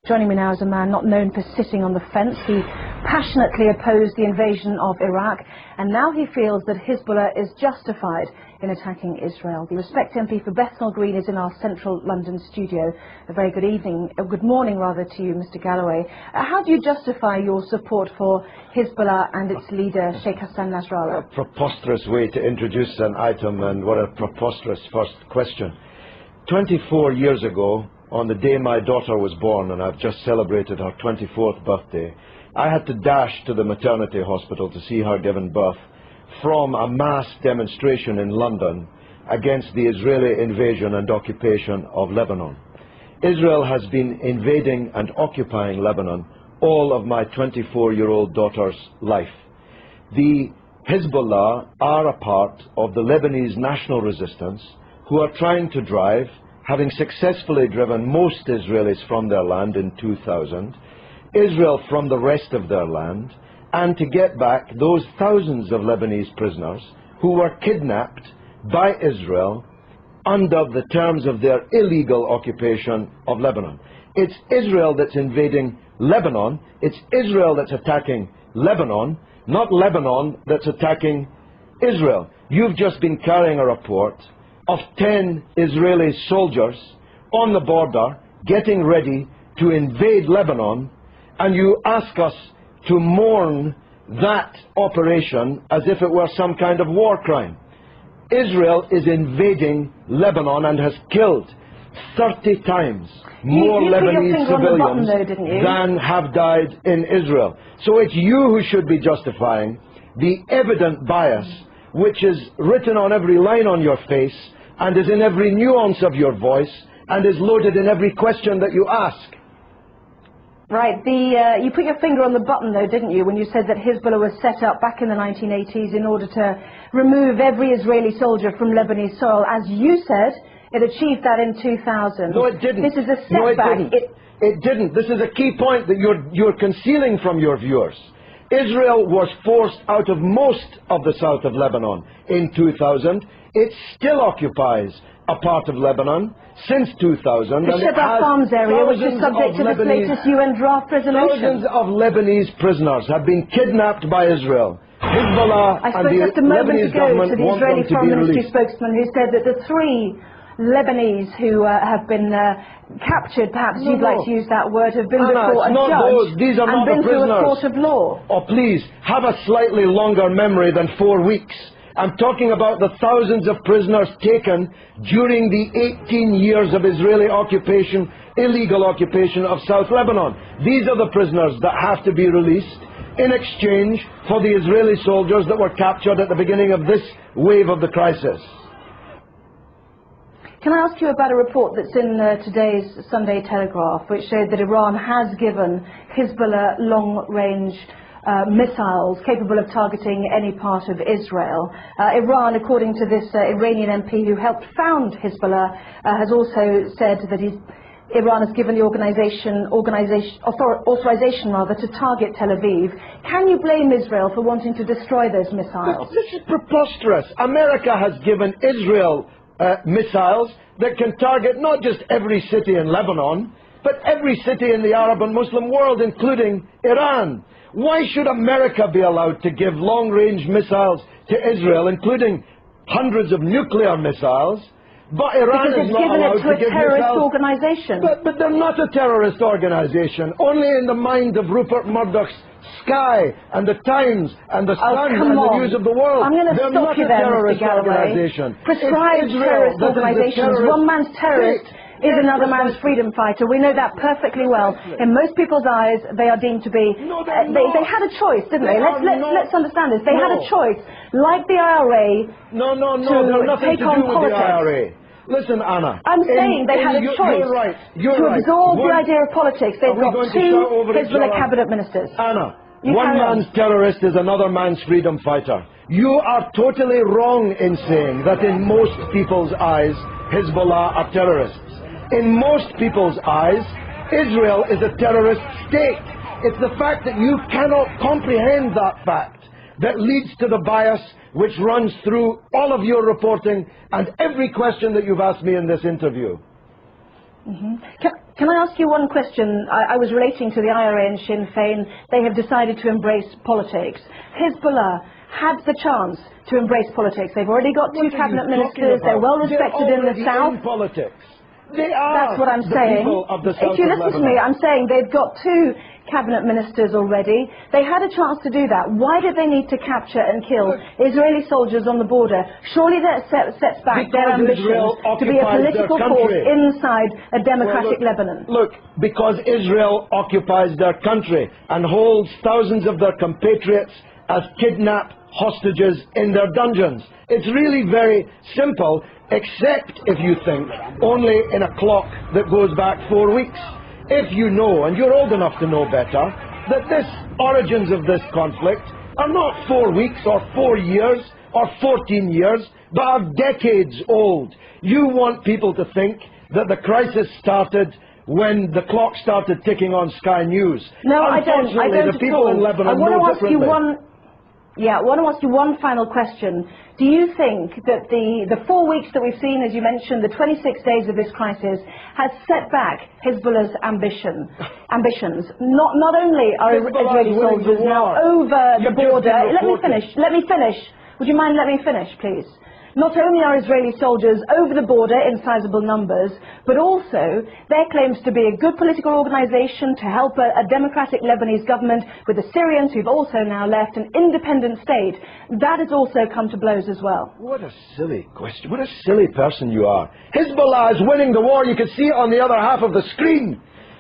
Joining me now is a man not known for sitting on the fence. He passionately opposed the invasion of Iraq, and now he feels that Hezbollah is justified in attacking Israel. The Respect MP for Bethnal Green is in our central London studio. A very good evening, good morning rather, to you, Mr. Galloway. How do you justify your support for Hezbollah and its leader, Sheikh Hassan Nasrallah? A preposterous way to introduce an item, and what a preposterous first question. 24 years ago, on the day my daughter was born, and I've just celebrated her 24th birthday, I had to dash to the maternity hospital to see her given birth from a mass demonstration in London against the Israeli invasion and occupation of Lebanon. Israel has been invading and occupying Lebanon all of my 24-year-old daughter's life. The Hezbollah are a part of the Lebanese national resistance who are trying to drive, having successfully driven most Israelis from their land in 2000, Israel from the rest of their land, and to get back those thousands of Lebanese prisoners who were kidnapped by Israel under the terms of their illegal occupation of Lebanon. It's Israel that's invading Lebanon. It's Israel that's attacking Lebanon, not Lebanon that's attacking Israel. You've just been carrying a report of 10 Israeli soldiers on the border getting ready to invade Lebanon, and you ask us to mourn that operation as if it were some kind of war crime. Israel is invading Lebanon and has killed 30 times more Lebanese civilians than have died in Israel. So it's you who should be justifying the evident bias which is written on every line on your face and is in every nuance of your voice and is loaded in every question that you ask. Right. You put your finger on the button, though, didn't you, when you said that Hezbollah was set up back in the 1980s in order to remove every Israeli soldier from Lebanese soil. As you said, it achieved that in 2000. No, it didn't. This is a setback. No, it didn't. This is a key point that you're concealing from your viewers. Israel was forced out of most of the south of Lebanon in 2000. It still occupies a part of Lebanon since 2000. The Shebaa Farms area, which is subject to this latest UN draft resolution. Thousands of Lebanese prisoners have been kidnapped by Israel. Hezbollah and the Lebanese government want them to be released. Spokesman who said that the 3 Lebanese who have been captured, perhaps you'd like to use that word, have been before a judge These are and not been the through a prisoners. court of law. Oh, please, have a slightly longer memory than 4 weeks. I'm talking about the thousands of prisoners taken during the 18 years of Israeli occupation, illegal occupation of South Lebanon. These are the prisoners that have to be released in exchange for the Israeli soldiers that were captured at the beginning of this wave of the crisis. Can I ask you about a report that's in today's Sunday Telegraph, which showed that Iran has given Hezbollah long-range missiles capable of targeting any part of Israel. Iran, according to this Iranian MP who helped found Hezbollah, has also said that Iran has given the authorization to target Tel Aviv. Can you blame Israel for wanting to destroy those missiles? This is preposterous. America has given Israel missiles that can target not just every city in Lebanon, but every city in the Arab and Muslim world, including Iran. Why should America be allowed to give long-range missiles to Israel, including hundreds of nuclear missiles, but Iran is not allowed to give missiles? Because it's given it to a terrorist organization. But they're not a terrorist organization. Only in the mind of Rupert Murdoch's Sky and the Times and the Sun and the News of the World. I'm going to stop you there, Mr. Galloway. Prescribed terrorist organizations. One man's terrorist is another man's freedom fighter. We know that perfectly well. In most people's eyes, they are deemed to be... they had a choice, didn't they? Let's understand this. They had a choice, like the IRA, to take on politics. The IRA. Listen, Anna. I'm saying they had a choice to absorb the idea of politics. They've got 2 Hezbollah cabinet ministers. Anna, one man's terrorist is another man's freedom fighter. You are totally wrong in saying that in most people's eyes, Hezbollah are terrorists. In most people's eyes, Israel is a terrorist state. It's the fact that you cannot comprehend that fact that leads to the bias which runs through all of your reporting and every question that you've asked me in this interview. Can I ask you one question? I was relating to the IRA and Sinn Féin. They have decided to embrace politics. Hezbollah had the chance to embrace politics. They've already got two cabinet ministers. They're well respected in the south. In politics. They are. That's what I'm saying. If you listen to me, I'm saying they've got two cabinet ministers already. They had a chance to do that. Why did they need to capture and kill Israeli soldiers on the border? Surely that sets back their ambitions to be a political force inside a democratic Lebanon. Look, because Israel occupies their country and holds thousands of their compatriots as kidnapped hostages in their dungeons. It's really very simple, except if you think only in a clock that goes back 4 weeks. If you know, and you're old enough to know better, that the origins of this conflict are not 4 weeks or 4 years or 14 years, but are decades old. You want people to think that the crisis started when the clock started ticking on Sky News. No, I don't. I don't the people in Lebanon I want to ask you one final question. Do you think that the 4 weeks that we've seen, as you mentioned, the 26 days of this crisis, has set back Hezbollah's ambitions? Not only are Israeli soldiers now over the border. Let me finish. Would you mind letting me finish, please? Not only are Israeli soldiers over the border in sizable numbers, but also there claims to be a good political organisation to help a democratic Lebanese government with the Syrians who've also now left an independent state. That has also come to blows as well. What a silly question. What a silly person you are. Hezbollah is winning the war. You can see it on the other half of the screen.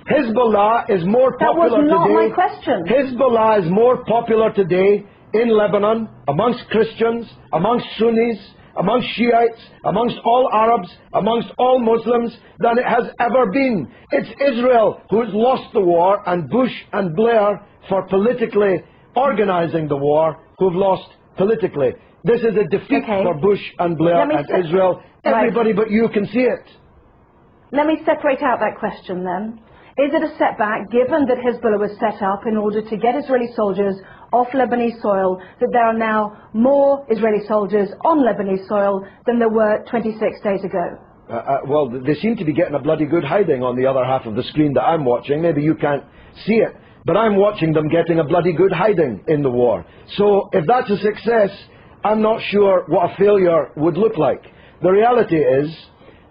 Hezbollah is more popular today. That was not my question. Hezbollah is more popular today in Lebanon, amongst Christians, amongst Sunnis, amongst Shiites, amongst all Arabs, amongst all Muslims, than it has ever been. It's Israel who has lost the war, and Bush and Blair, for politically organising the war, who've lost politically. This is a defeat for Bush and Blair and Israel. Everybody but you can see it. Let me separate out that question then. Is it a setback, given that Hezbollah was set up in order to get Israeli soldiers off Lebanese soil, that there are now more Israeli soldiers on Lebanese soil than there were 26 days ago? Well, they seem to be getting a bloody good hiding on the other half of the screen that I'm watching. Maybe you can't see it, but I'm watching them getting a bloody good hiding in the war. So if that's a success, I'm not sure what a failure would look like. The reality is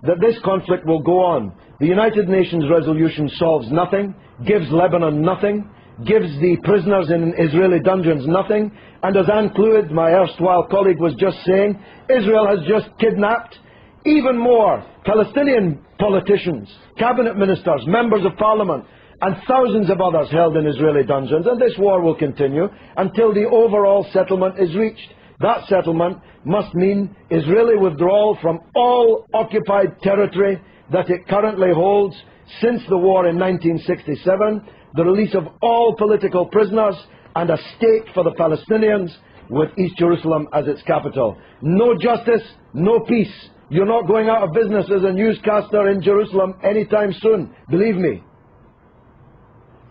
that this conflict will go on. The United Nations resolution solves nothing, gives Lebanon nothing, gives the prisoners in Israeli dungeons nothing, and as Anne Clewid, my erstwhile colleague, was just saying, Israel has just kidnapped even more Palestinian politicians, cabinet ministers, members of parliament, and thousands of others held in Israeli dungeons, and this war will continue until the overall settlement is reached. That settlement must mean Israeli withdrawal from all occupied territory that it currently holds since the war in 1967, the release of all political prisoners, and a state for the Palestinians with East Jerusalem as its capital. No justice, no peace. You're not going out of business as a newscaster in Jerusalem anytime soon, believe me.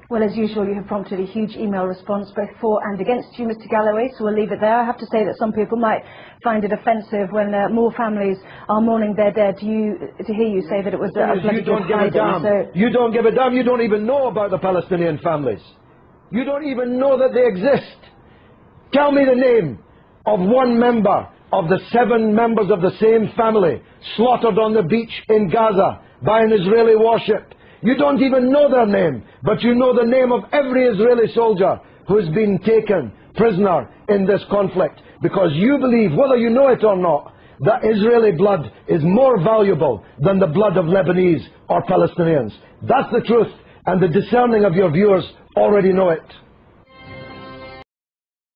Well, as usual, you have prompted a huge email response both for and against you, Mr. Galloway, so we'll leave it there. I have to say that some people might find it offensive when more families are mourning their dead to hear you say that it was a bloody You don't give a damn. You don't give a damn. You don't even know about the Palestinian families. You don't even know that they exist. Tell me the name of one member of the 7 members of the same family slaughtered on the beach in Gaza by an Israeli warship. You don't even know their name, but you know the name of every Israeli soldier who's been taken prisoner in this conflict, because you believe, whether you know it or not, that Israeli blood is more valuable than the blood of Lebanese or Palestinians. That's the truth, and the discerning of your viewers already know it.